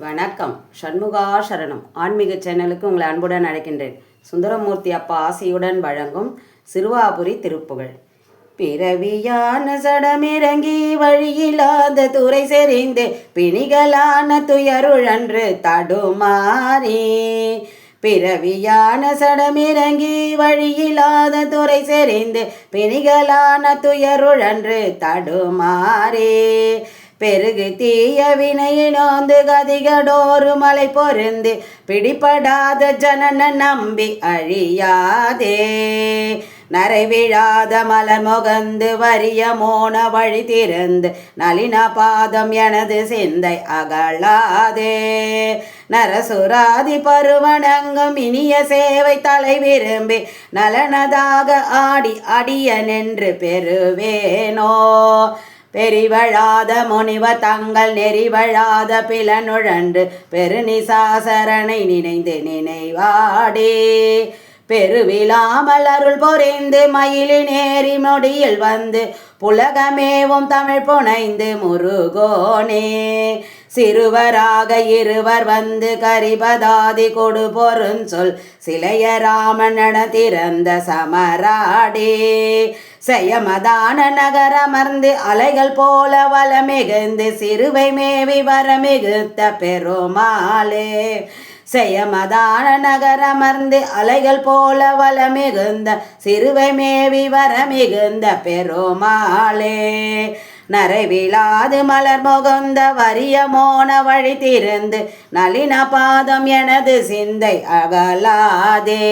வணக்கம். சண்முகா சரணம் ஆன்மீக சேனலுக்கு உங்களை அன்புடன் அழைக்கின்றேன். சுந்தரமூர்த்தி அப்பா ஆசியுடன் வழங்கும் சிறுவாபுரி திருப்புகழ். பிறவியான சடமிறங்கி வழியில்லாத துறை செறிந்து பிணிகளான துயருழன்று தடுமாறி, பிறவியான சடமிறங்கி வழியில்லாத துறை செறிந்து பிணிகளான துயருழன்று தடுமாறே, பெருகு தீய வினையினோந்து கதிகடோறு மலை பொருந்து பிடிபடாத ஜனன நம்பி அழியாதே, நரை விழாத மலர் முகந்து வரிய மோன வழி திறந்து நளின பாதம் எனது சிந்தை அகழாதே, நரசுராதி பருவனங்கம் இனிய சேவை தலை விரும்பி நலனதாக ஆடி அடிய நின்று பெறுவேனோ, பெரிவழாத முனிவ தங்கள் நெறிவழாத பிளனுழன்று பெருநிசாசரனை நினைந்து நினைவாடே, பெருவிழாமல் அருள் பொறிந்து மயிலின் ஏறி நொடியில் வந்து புலகமேவும் தமிழ் புனைந்து முருகோனே, சிறுவராக இருவர் வந்து கரிபதாதி கொடு பொருஞ்சொல் சிலைய ராமன் திறந்த சமராடே, செயமதான நகரமர்ந்து அலைகள் போல வளமிகுந்து சிறுவை மேவி வரமிகுத்த பெருமாளே, செயமதான நகரமர்ந்து அலைகள் போல வளமிகுந்த சிறுவை மேவி வரமிகுந்த பெருமாளே, நரைவிழாது மலர் முகந்த வரிய மோன வழி திறந்து நளின பாதம் எனது சிந்தை அகலாதே.